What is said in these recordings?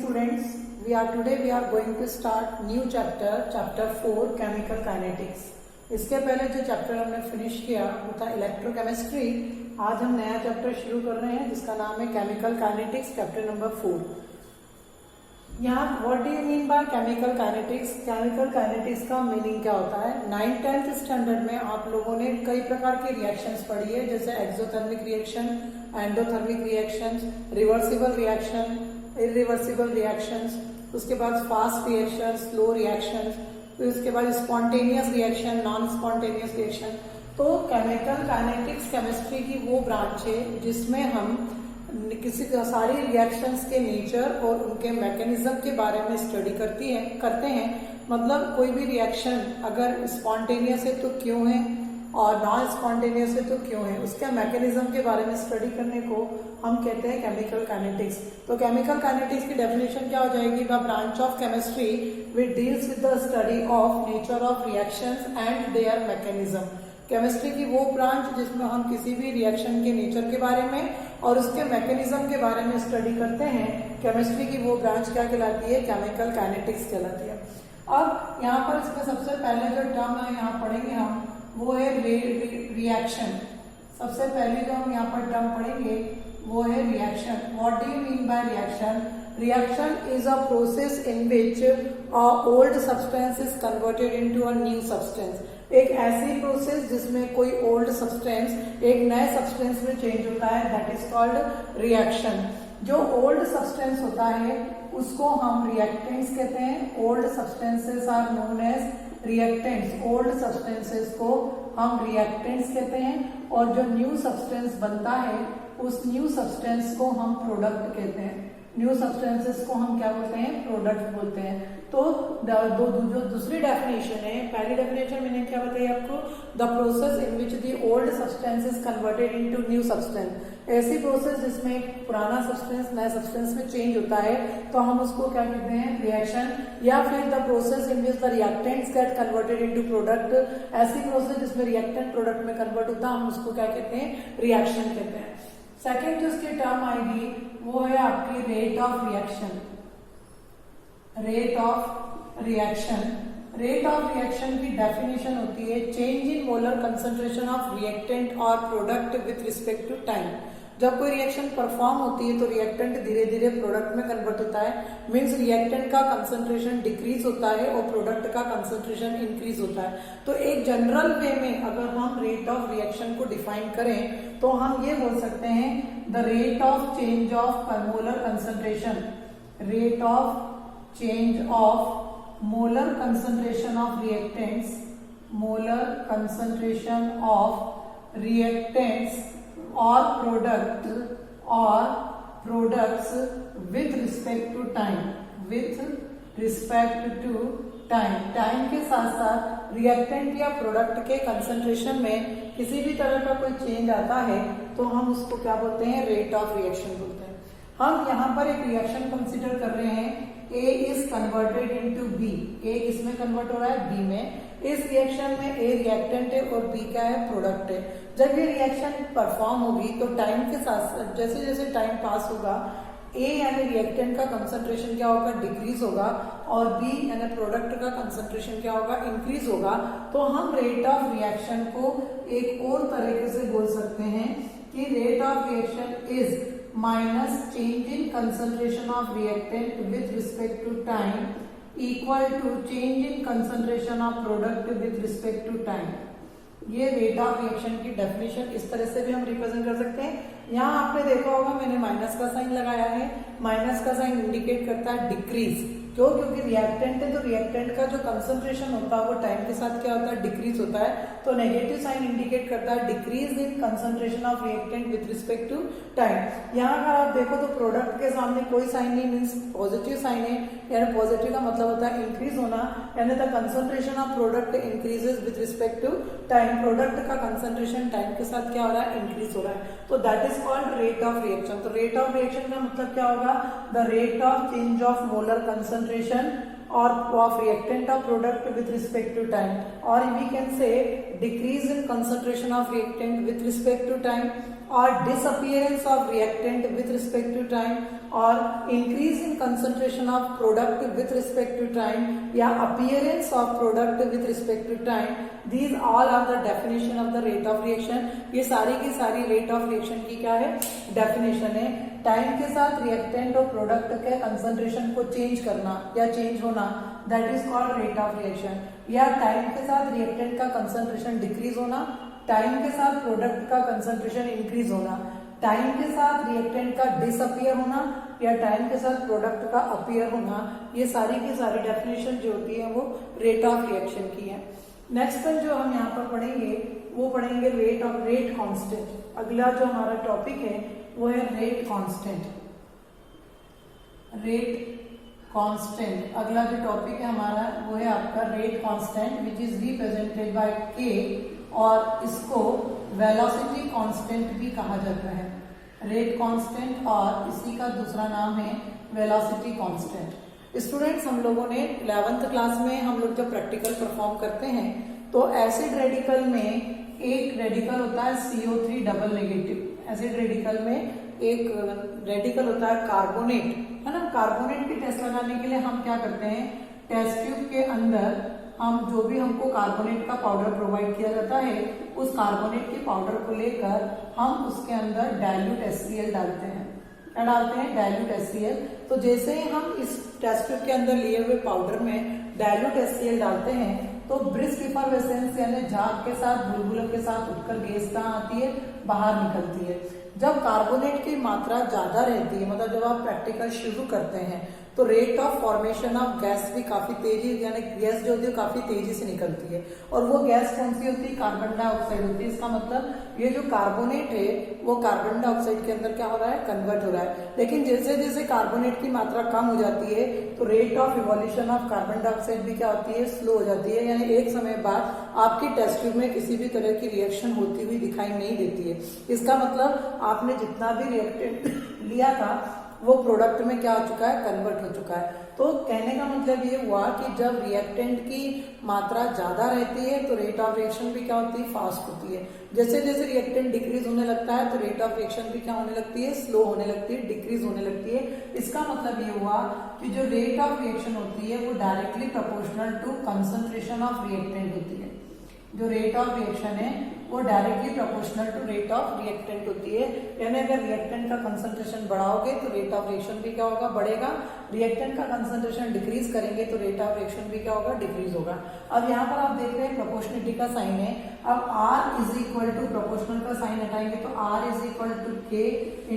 students, we are going to start new chapter 4 chemical kinetics. इसके पहले जो chapter हमने फिनिश किया वो था इलेक्ट्रोकेमिस्ट्री. आज हम नया चैप्टर शुरू कर रहे हैं जिसका नाम है केमिकल काइनेटिक्स, चैप्टर नंबर 4. यहाँ what do you mean by chemical kinetics? Chemical kinetics का मीनिंग क्या होता है? 9th-10th स्टैंडर्ड में आप लोगों ने कई प्रकार के रिएक्शंस पढ़ी है, जैसे exothermic reaction, endothermic reaction, reversible reaction, irreversible reactions, उसके बाद फास्ट रिएक्शन, स्लो रिएक्शन, फिर उसके बाद spontaneous reaction, non spontaneous reaction. तो केमिकल काइनेटिक्स केमिस्ट्री की वो ब्रांच है जिसमें हम किसी सारी रिएक्शंस के नेचर और उनके मैकेनिज्म के बारे में स्टडी करते हैं. मतलब कोई भी रिएक्शन अगर स्पॉन्टेनियस है तो क्यों है और नॉन स्पॉन्टेनियस है तो क्यों है, उसके मैकेनिज्म के बारे में स्टडी करने को हम कहते हैं केमिकल काइनेटिक्स. तो केमिकल काइनेटिक्स की डेफिनेशन क्या हो जाएगी? The branch of chemistry which deals with the study of nature of reactions and there mechanism. Chemistry की वो ब्रांच जिसमें हम किसी भी रिएक्शन के नेचर के बारे में और उसके मैकेनिज्म के बारे में स्टडी करते हैं. केमिस्ट्री की वो ब्रांच क्या कहलाती है? केमिकल काइनेटिक्स कहलाती है. अब यहाँ पर इसमें सबसे पहले जो टर्म है यहाँ पढ़ेंगे हम वो है रिएक्शन. सबसे पहले जो हम यहाँ पर टर्म पढ़ेंगे वो है reaction. What do you mean by reaction? Reaction is a process in which a old substance is converted into a new substance. एक ऐसी प्रोसेस जिसमें कोई ओल्ड सब्सटेंस एक नए सब्सटेंस में चेंज होता है, दैट इज कॉल्ड रिएक्शन. जो ओल्ड सब्सटेंस होता है उसको हम रिएक्टेंट्स कहते हैं. Old substances are known as reactants. Old substances को हम रिएक्टेंट्स कहते हैं और जो न्यू सब्सटेंस बनता है उस न्यू सब्सटेंस को हम प्रोडक्ट कहते हैं. न्यू सब्सटेंसेस को हम क्या बोलते हैं? प्रोडक्ट बोलते हैं. तो जो दूसरी डेफिनेशन है, पहली डेफिनेशन मैंने क्या बताई आपको? The process in which the old substance is converted into new substance. ऐसी प्रोसेस जिसमें पुराना सब्सटेंस नए सब्सटेंस में चेंज होता है तो हम उसको क्या कहते हैं? रिएक्शन. या फिर the process in which the reactants get converted into product. ऐसी प्रोसेस जिसमें रिएक्टेंट प्रोडक्ट में कन्वर्ट होता है हम उसको क्या कहते हैं? रिएक्शन कहते हैं. सेकेंड जो इसकी टर्म आएगी वो है आपकी rate of reaction. Rate of reaction. Rate of reaction की डेफिनेशन होती है change in molar concentration of reactant और product with respect to time. जब कोई रिएक्शन परफॉर्म होती है तो रिएक्टेंट धीरे धीरे प्रोडक्ट में कन्वर्ट होता है. मींस रिएक्टेंट का कंसंट्रेशन डिक्रीज होता है और प्रोडक्ट का कंसंट्रेशन इंक्रीज होता है. तो एक जनरल वे में अगर हम रेट ऑफ रिएक्शन को डिफाइन करें तो हम ये बोल सकते हैं the rate of change of molar concentration. Rate of change of molar concentration of reactants. Molar concentration of reactants or products with respect to time. with respect to time. Time के साथ साथ रिएक्टेंट या product के concentration में किसी भी तरह का कोई चेंज आता है तो हम उसको क्या बोलते हैं? रेट ऑफ रिएक्शन बोलते हैं. हम यहाँ पर एक रिएक्शन कंसिडर कर रहे हैं. A is converted into B. A इसमें कन्वर्ट हो रहा है B में. इस रिएक्शन में A रिएक्टेंट है और B क्या है? प्रोडक्ट है. जब ये रिएक्शन परफॉर्म होगी तो टाइम के साथ जैसे जैसे टाइम पास होगा A यानी रिएक्टेंट का कंसंट्रेशन क्या होगा? डिक्रीज होगा और B यानी प्रोडक्ट का कंसंट्रेशन क्या होगा? इंक्रीज होगा. तो हम रेट ऑफ रिएक्शन को एक और तरीके से बोल सकते हैं कि rate of reaction is minus change in concentration of reactant with respect to time equal to change in concentration of product with respect to time. ये रेट ऑफ रिएक्शन की डेफिनेशन इस तरह से भी हम रिप्रेजेंट कर सकते हैं. यहाँ आपने देखा होगा मैंने माइनस का साइन लगाया है. माइनस का साइन इंडिकेट करता है डिक्रीज. क्यों? क्योंकि रिएक्टेंट है तो रिएक्टेंट का जो कंसंट्रेशन होता है वो टाइम के साथ क्या होता है? डिक्रीज होता है. तो नेगेटिव साइन इंडिकेट करता है decrease in concentration of reactant with respect to time. यहाँ अगर आप देखो तो प्रोडक्ट के सामने कोई साइन नहीं, मीन्स पॉजिटिव साइन है. यानी पॉजिटिव का मतलब होता है इंक्रीज होना. यानी the concentration of product increases with respect to time. Product का कंसंट्रेशन टाइम के साथ क्या हो रहा है? इंक्रीज हो रहा है. तो that is called rate of reaction. तो रेट ऑफ रिएक्शन का मतलब क्या होगा? The rate of change of molar concentration or of reactant or product with respect to time, or we can say decrease in concentration of reactant with respect to time, और disappearance of reactant with respect to time और increase in concentration of product with respect to time या appearance of product with respect to time, these all are the definition of the rate of reaction. ये सारी की सारी rate of reaction की क्या है, definition है। टाइम के साथ रिएक्टेंट और प्रोडक्ट के कंसंट्रेशन को चेंज करना या चेंज होना, that is called rate of reaction. या टाइम के साथ रिएक्टेंट का कंसंट्रेशन डिक्रीज होना, टाइम के साथ प्रोडक्ट का कंसंट्रेशन इंक्रीज होना, टाइम के साथ रिएक्टेंट का डिसअपियर होना या टाइम के साथ प्रोडक्ट का अपीयर होना, ये सारी की सारी डेफिनेशन जो होती है वो रेट ऑफ रिएक्शन की है। नेक्स्ट जो हम यहाँ पर पढ़ेंगे वो पढ़ेंगे रेट कांस्टेंट। अगला जो हमारा टॉपिक है वो है रेट कांस्टेंट। रेट कांस्टेंट अगला जो टॉपिक है हमारा वो है आपका rate constant which is represented by के, और इसको वेलोसिटी कांस्टेंट भी कहा जाता है। रेट कांस्टेंट और इसी का दूसरा नाम है वेलोसिटी कांस्टेंट। स्टूडेंट्स, हम लोगों ने 11th क्लास में हम लोग जब प्रैक्टिकल परफॉर्म करते हैं तो एसिड रेडिकल में एक रेडिकल होता है CO3 double negative. Acid radical में एक रेडिकल होता है कार्बोनेट, है ना। कार्बोनेट की टेस्ट लगाने के लिए हम क्या करते हैं, टेस्ट ट्यूब के अंदर हम जो भी हमको कार्बोनेट का पाउडर प्रोवाइड किया जाता है उस कार्बोनेट के पाउडर को लेकर हम उसके अंदर डाइल्यूट HCl डालते हैं। क्या डालते हैं, डाइल्यूट HCl। तो जैसे ही हम इस टेस्ट ट्यूब के अंदर लिए हुए पाउडर में डाइल्यूट HCl डालते हैं तो ब्रिस्क इफरवेसेंस यानी झाग के साथ बुलबुलों के साथ उठकर गैस कहाँ आती है, बाहर निकलती है। जब कार्बोनेट की मात्रा ज्यादा रहती है, मतलब जब आप प्रैक्टिकल शुरू करते हैं तो rate of formation of gas भी काफी तेजी, यानी गैस जो होती है काफी तेजी से निकलती है। और वो गैस कौन सी होती है, कार्बन डाइऑक्साइड होती है। इसका मतलब ये जो कार्बोनेट है वो कार्बन डाइऑक्साइड के अंदर क्या हो रहा है, कन्वर्ट हो रहा है। लेकिन जैसे जैसे कार्बोनेट की मात्रा कम हो जाती है तो rate of evolution of carbon dioxide भी क्या होती है, स्लो हो जाती है। यानी एक समय बाद आपकी टेस्ट ट्यूब में किसी भी तरह की रिएक्शन होती हुई दिखाई नहीं देती है। इसका मतलब आपने जितना भी रिएक्टेंट लिया था वो प्रोडक्ट में क्या हो चुका है, कन्वर्ट हो चुका है। तो कहने का मतलब ये हुआ कि जब रिएक्टेंट की मात्रा ज्यादा रहती है तो रेट ऑफ रिएक्शन भी क्या होती है, फास्ट होती है। जैसे जैसे रिएक्टेंट डिक्रीज होने लगता है तो रेट ऑफ रिएक्शन भी क्या होने लगती है, स्लो होने लगती है, डिक्रीज होने लगती है। इसका मतलब ये हुआ कि जो रेट ऑफ रिएक्शन होती है वो directly proportional to concentration of reactant होती है। जो रेट ऑफ रिएक्शन है वो directly proportional to rate of reactant होती है। यानी अगर रिएक्टेंट का कंसंट्रेशन बढ़ाओगे तो रेट ऑफ रिएक्शन भी क्या होगा, बढ़ेगा। रिएक्टेंट का कंसंट्रेशन डिक्रीज करेंगे तो रेट ऑफ रिएक्शन भी क्या होगा, डिक्रीज होगा। अब यहाँ पर आप देख रहे हैं प्रोपोर्शनलिटी का साइन है। अब R is equal to proportional का साइन हटाएंगे तो R is equal to K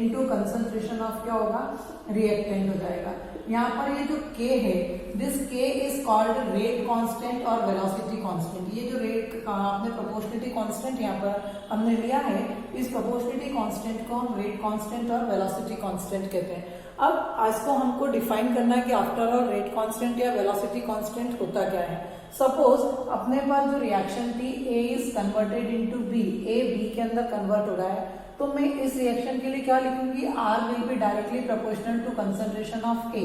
into concentration of क्या होगा, रिएक्टेंट हो जाएगा। यहाँ पर ये जो K है, this K is called rate constant और वेलोसिटी कांस्टेंट। ये जो रेट आपने प्रोपोर्शनलिटी कांस्टेंट यहाँ पर हमने लिया है, इस प्रोपोर्शनलिटी कांस्टेंट को हम रेट कांस्टेंट और वेलोसिटी कांस्टेंट कहते हैं। अब इसको हमको डिफाइन करना है कि आफ्टर ऑल रेट कांस्टेंट या वेलोसिटी कांस्टेंट होता क्या है। सपोज अपने पास जो रिएक्शन थी A is converted into B, A B के अंदर कन्वर्ट हो रहा है, तो मैं इस रिएक्शन के लिए क्या लिखूंगी, R will be directly proportional to concentration of A।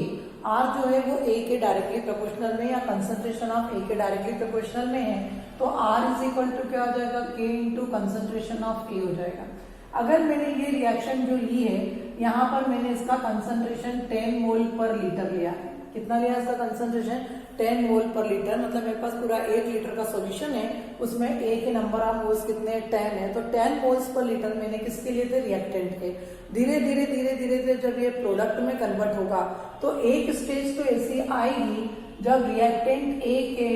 R जो है वो A के डायरेक्टली प्रोपोर्शनल में या कंसंट्रेशन ऑफ A के डायरेक्टली प्रोपोर्शनल में है, तो R इज इक्वल टू क्या हो जाएगा, K into concentration of A हो जाएगा। अगर मैंने ये रिएक्शन जो ली है, यहाँ पर मैंने इसका कंसंट्रेशन 10 मोल पर लीटर लिया है। कितना लिया इसका कंसंट्रेशन, 10 मोल पर लीटर। मतलब मेरे पास पूरा 1 लीटर का सॉल्यूशन है, उसमें A के नंबर ऑफ मोल्स कितने हैं, 10 है। तो 10 मोल्स पर लीटर मैंने किसके लिए थे, रिएक्टेंट के। धीरे धीरे धीरे धीरे धीरे जब ये प्रोडक्ट में कन्वर्ट होगा तो एक स्टेज तो ऐसी आएगी जब रिएक्टेंट A के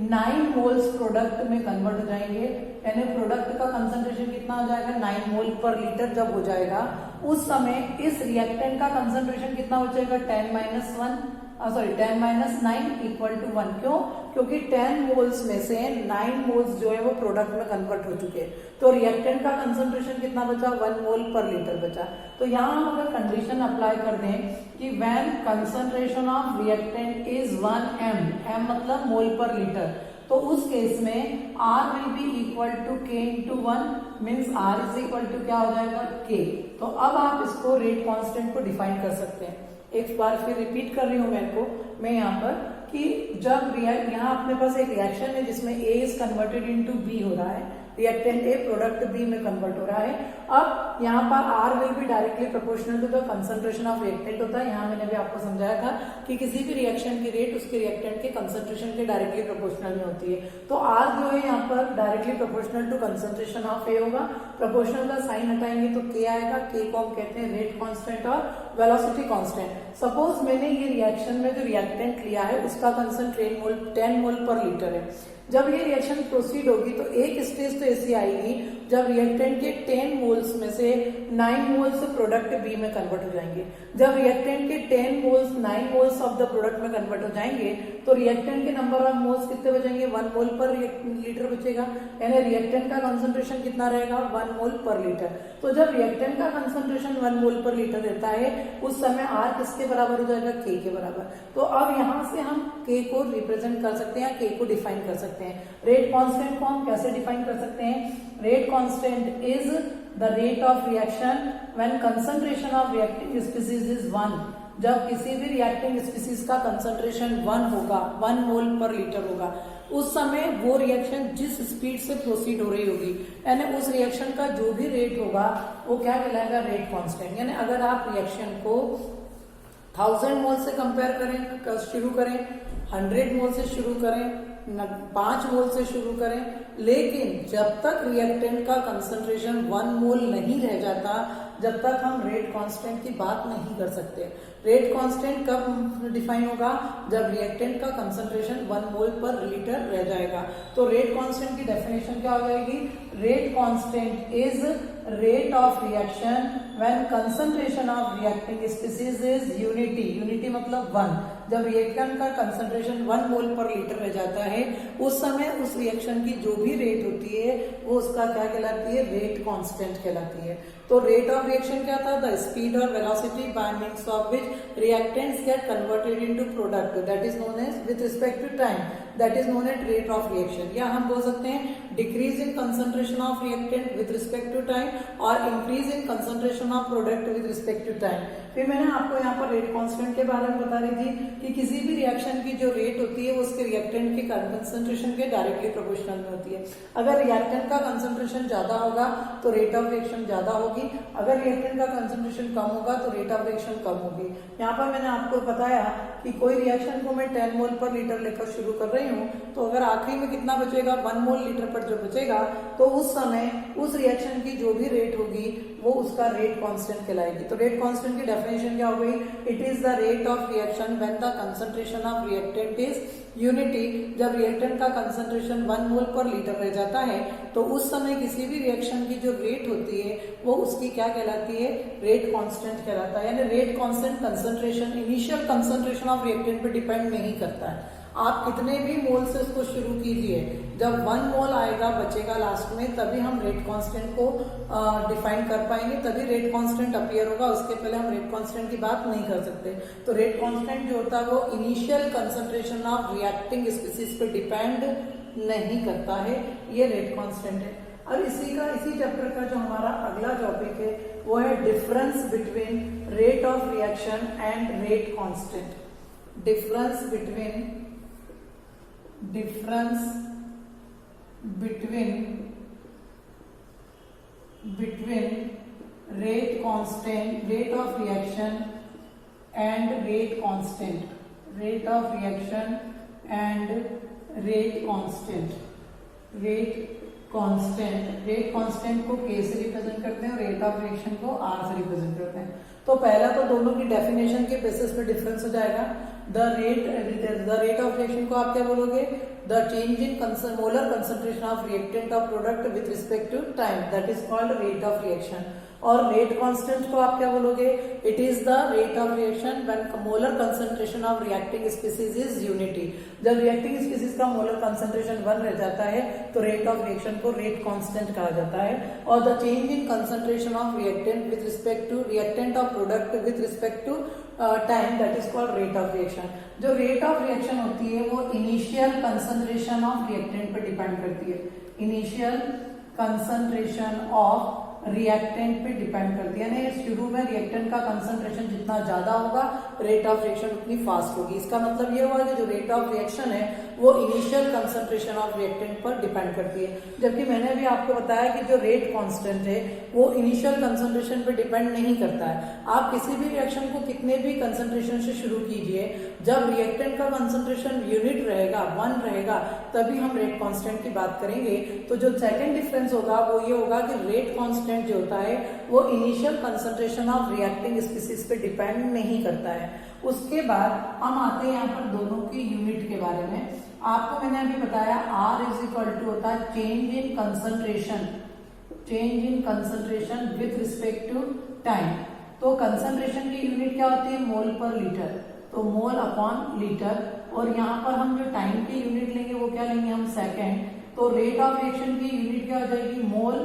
9 मोल्स प्रोडक्ट में कन्वर्ट हो जाएंगे। यानी प्रोडक्ट का कंसंट्रेशन कितना हो जाएगा, 9 मोल पर लीटर जब हो जाएगा, उस समय इस रिएक्टेंट का कंसंट्रेशन कितना हो जाएगा, 10 माइनस 9 इक्वल टू 1। क्यों, क्योंकि 10 मोल्स में से 9 मोल्स जो है वो प्रोडक्ट में कन्वर्ट हो चुके हैं। तो रिएक्टेंट का कंसंट्रेशन कितना बचा, 1 मोल पर लीटर बचा। तो यहाँ हम अगर कंडीशन अप्लाई कर दें कि when concentration of reactant is 1 m मतलब मोल पर लीटर, तो उस केस में R will be equal to K into 1 means R is equal to क्या हो जाएगा, K। तो अब आप इसको रेट कांस्टेंट को डिफाइन कर सकते हैं। एक बार फिर रिपीट कर रही हूं मैं यहाँ पर कि जब यहाँ अपने पास एक रिएक्शन है जिसमें A is converted into B हो रहा है, रिएक्टेंट ए प्रोडक्ट बी में कन्वर्ट हो रहा है। अब यहाँ पर R will be directly proportional to the concentration of reactant होता है। यहाँ मैंने भी आपको समझाया था कि किसी भी रिएक्शन की रेट उसके रिएक्टेंट के कंसंट्रेशन के डायरेक्टली प्रोपोर्शनल में होती है। तो आर जो है यहाँ पर directly proportional to concentration of a होगा। प्रोपोर्शनल का साइन हटाएंगे तो के आएगा, के को हम कहते हैं रेट कांस्टेंट और वेलोसिटी कांस्टेंट। सपोज मैंने ये रिएक्शन में जो रिएक्टेंट लिया है उसका कंसंट्रेट 10 मोल पर लीटर है। जब ये रिएक्शन प्रोसीड होगी तो एक स्टेज तो ऐसी आएगी जब रिएक्टेंट के 10 मोल्स में से 9 मोल्स प्रोडक्ट बी में कन्वर्ट हो जाएंगे। जब रिएक्टेंट के 10 moles 9 moles of the product में कन्वर्ट हो जाएंगे तो रिएक्टेंट के नंबर ऑफ मोल्स कितने बचेंगे, 1 मोल पर लीटर बचेगा, यानी रिएक्टेंट का कंसंट्रेशन कितना रहेगा, 1 मोल पर लीटर। तो जब रिएक्टेंट का कंसंट्रेशन 1 मोल पर लीटर रहता है उस समय आर किसके बराबर हो जाएगा, के के बराबर। तो अब यहाँ से हम के को रिप्रेजेंट कर सकते हैं, के को डिफाइन कर सकते हैं। रेट कांस्टेंट को हम कैसे डिफाइन कर सकते हैं, rate constant is the rate of reaction when concentration of reacting species is 1। जब किसी भी रिएक्टिंग स्पीसीज का कंसंट्रेशन 1 होगा, 1 मोल पर लीटर होगा, उस समय वो रिएक्शन जिस स्पीड से प्रोसीड हो रही होगी यानी उस रिएक्शन का जो भी रेट होगा वो क्या कहलाएगा, रेट कांस्टेंट। यानी अगर आप रिएक्शन को 1000 मोल से कंपेयर करें, शुरू करें, 100 मोल से शुरू करें, 5 मोल से शुरू करें, लेकिन जब तक रिएक्टेंट का कंसंट्रेशन 1 मोल नहीं रह जाता जब तक हम रेट कांस्टेंट की बात नहीं कर सकते। रेट कांस्टेंट कब डिफाइन होगा, जब रिएक्टेंट का कंसंट्रेशन 1 मोल पर लीटर रह जाएगा। तो रेट कांस्टेंट की डेफिनेशन क्या हो जाएगी, rate constant is rate of reaction when concentration of reacting species is unity, unity मतलब 1। जब रिएक्टेंट का कंसंट्रेशन 1 मोल पर लीटर रह जाता है उस समय उस रिएक्शन की जो भी रेट होती है वो उसका क्या कहलाती है, रेट कांस्टेंट कहलाती है। तो रेट ऑफ रिएक्शन क्या था, द स्पीड और velocity by means of which reactants get converted into product, that is known as with respect to time, that is known as rate of reaction. या हम बोल सकते हैं decrease in concentration of reactant with respect to time और increase in concentration of product with respect to time. फिर मैंने आपको यहाँ पर रेट कांस्टेंट के बारे में बता रही थी कि किसी भी रिएक्शन की जो रेट होती है वो उसके रिएक्टेंट के कंसंट्रेशन के डायरेक्टली प्रोपोर्शनल में होती है। अगर रिएक्टेंट का कंसंट्रेशन ज्यादा होगा तो रेट ऑफ रिएक्शन ज्यादा होगी, अगर रिएक्टेंट का कंसंट्रेशन कम होगा तो रेट ऑफ रिएक्शन कम होगी। यहाँ पर मैंने आपको बताया कि कोई रिएक्शन को मैं 10 मोल पर लीटर लेकर शुरू कर रही हूँ तो अगर आखिरी में कितना बचेगा, 1 मोल लीटर पर जो बचेगा तो उस समय उस रिएक्शन की जो भी रेट होगी वो उसका रेट कांस्टेंट कहलाएगी। तो रेट कांस्टेंट की डेफिनेशन क्या हो गई, it is the rate of reaction when the concentration of reactant is unity. जब रिएक्टेंट का कंसंट्रेशन 1 मोल पर लीटर रह जाता है तो उस समय किसी भी रिएक्शन की जो रेट होती है वो उसकी क्या कहलाती है, रेट कांस्टेंट कहलाता है। यानी rate constant concentration initial concentration of reactant पे डिपेंड नहीं करता है। आप कितने भी मोल से उसको शुरू कीजिए, जब 1 मोल आएगा बचेगा लास्ट में तभी हम रेट कांस्टेंट को डिफाइन कर पाएंगे, तभी रेट कांस्टेंट अपीयर होगा, उसके पहले हम रेट कांस्टेंट की बात नहीं कर सकते। तो रेट कांस्टेंट जो होता है वो initial concentration of reacting species पे डिपेंड नहीं करता है, ये रेट कांस्टेंट है। और इसी चैप्टर का जो हमारा अगला टॉपिक है वो है difference between rate of reaction and rate constant. difference between rate constant, rate of reaction and rate constant, rate of reaction and rate constant, rate constant को के से रिप्रेजेंट करते हैं और रेट ऑफ रिएक्शन को आर से represent करते हैं। तो पहला तो दोनों की डेफिनेशन के बेसिस पे डिफरेंस हो जाएगा। द रेट ऑफ रिएक्शन को आप क्या बोलोगे, the change in molar concentration of reactant of product with respect to time, that is called rate of reaction. और रेट कांस्टेंट को आप क्या बोलोगे, it is the rate of reaction when molar concentration of reacting species is unity. जब reacting species का molar concentration 1 रह जाता है तो रेट ऑफ रिएक्शन को रेट कांस्टेंट कहा जाता है। और the change in concentration of reactant with respect to reactant of product with respect to time, that is called rate of reaction. जो रेट ऑफ रिएक्शन होती है वो इनिशियल कंसंट्रेशन ऑफ रिएक्टेंट पर depend करती है, इनिशियल कंसंट्रेशन ऑफ रिएक्टेंट पे depend करती है। यानी शुरू में रिएक्टेंट का कंसंट्रेशन जितना ज्यादा होगा रेट ऑफ रिएक्शन उतनी फास्ट होगी। इसका मतलब ये हुआ कि जो रेट ऑफ रिएक्शन है वो इनिशियल कंसंट्रेशन ऑफ रिएक्टेंट पर डिपेंड करती है। जबकि मैंने अभी आपको बताया कि जो रेट कांस्टेंट है वो इनिशियल कंसंट्रेशन पर डिपेंड नहीं करता है। आप किसी भी रिएक्शन को कितने भी कंसंट्रेशन से शुरू कीजिए, जब रिएक्टेंट का कंसंट्रेशन यूनिट रहेगा 1 रहेगा तभी हम रेट कांस्टेंट की बात करेंगे। तो जो सेकंड डिफरेंस होगा वो ये होगा कि रेट कांस्टेंट जो होता है वो initial concentration of reacting species पे डिपेंड नहीं करता है। उसके बाद हम आते हैं यहाँ पर दोनों की यूनिट के बारे में। आपको मैंने अभी बताया R इज इक्वल टू होता है change in concentration with respect to time. तो कंसंट्रेशन की यूनिट क्या होती है? मोल पर लीटर, तो मोल अपॉन लीटर। और यहाँ पर हम जो टाइम की यूनिट लेंगे वो क्या लेंगे हम? सेकेंड। तो रेट ऑफ रिएक्शन की यूनिट क्या हो जाएगी? मोल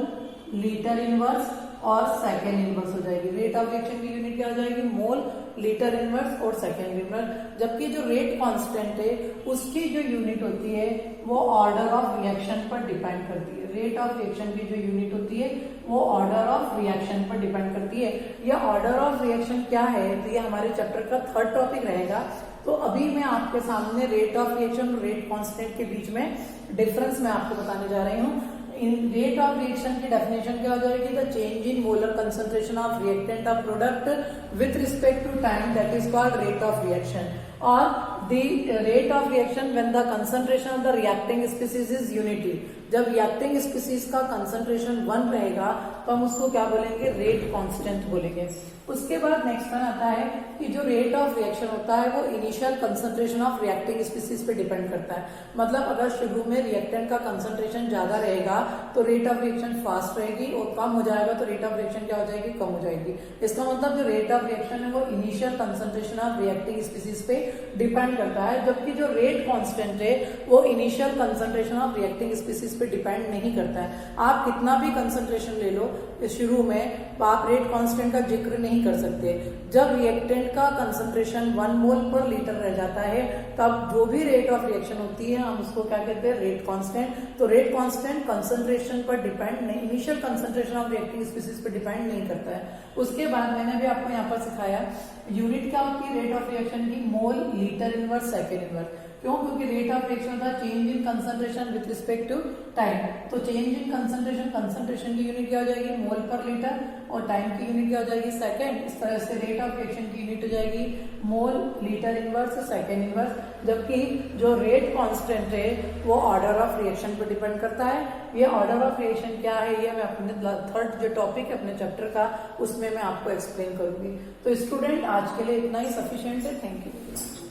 लीटर इनवर्स और सेकेंड इनवर्स हो जाएगी। रेट ऑफ रिएक्शन की यूनिट क्या हो जाएगी? मोल लीटर इनवर्स और सेकेंड इनवर्स। जबकि जो रेट कांस्टेंट है उसकी जो यूनिट होती है वो ऑर्डर ऑफ रिएक्शन पर डिपेंड करती है। रेट ऑफ रिएक्शन की जो यूनिट होती है वो ऑर्डर ऑफ रिएक्शन पर डिपेंड करती है। यह ऑर्डर ऑफ रिएक्शन क्या है तो ये हमारे चैप्टर का थर्ड टॉपिक रहेगा। तो अभी मैं आपके सामने रेट ऑफ रिएक्शन और रेट कांस्टेंट के बीच में डिफरेंस मैं आपको बताने जा रही हूँ। इन रेट ऑफ रिएक्शन की डेफिनेशन क्या हो जाएगी? The change in molar concentration of reactant of product with respect to time, that is called rate of reaction. और the rate of reaction when the concentration of the reacting species is unity. जब reacting species का concentration 1 रहेगा तो हम उसको क्या बोलेंगे? Rate constant बोलेंगे। उसके बाद नेक्स्ट वन आता है कि जो रेट ऑफ रिएक्शन होता है वो initial concentration of reacting species पे डिपेंड करता है। मतलब अगर शुरू में रिएक्टेंट का कंसंट्रेशन ज्यादा रहेगा तो रेट ऑफ रिएक्शन फास्ट रहेगी, और कम हो जाएगा तो रेट ऑफ रिएक्शन क्या हो जाएगी? कम हो जाएगी। इसका मतलब जो रेट ऑफ रिएक्शन है वो initial concentration of reacting species पे डिपेंड करता है। जबकि जो रेट कांस्टेंट है वो initial concentration of reacting species पे डिपेंड नहीं करता है। आप कितना भी कंसंट्रेशन ले लो शुरू में, आप रेट कांस्टेंट का जिक्र नहीं कर सकते। जब रिएक्टेंट का कंसंट्रेशन 1 मोल पर लीटर रह जाता है तब जो भी रेट ऑफ रिएक्शन होती है हम उसको क्या कहते हैं? Rate constant. तो रेट कांस्टेंट कंसंट्रेशन पर डिपेंड नहीं, initial concentration of reacting species पर डिपेंड नहीं करता है। उसके बाद मैंने भी आपको यहाँ पर सिखाया यूनिट क्या होती है रेट ऑफ रिएक्शन की? Mole litre inverse second inverse. क्यों? क्योंकि रेट ऑफ रिएक्शन होता है change in concentration with respect to time. तो चेंज इन कंसंट्रेशन की यूनिट क्या हो जाएगी? मोल पर लीटर, और टाइम की यूनिट क्या हो जाएगी? सेकेंड। इस तरह से रेट ऑफ रिएक्शन की यूनिट हो जाएगी मोल लीटर इनवर्स सेकेंड इनवर्स। जबकि जो रेट कांस्टेंट है वो ऑर्डर ऑफ रिएक्शन पर डिपेंड करता है। ये ऑर्डर ऑफ रिएक्शन क्या है ये मैं अपने थर्ड जो टॉपिक है अपने चैप्टर का उसमें मैं आपको एक्सप्लेन करूंगी। तो स्टूडेंट आज के लिए इतना ही सफिशिएंट है। Thank you.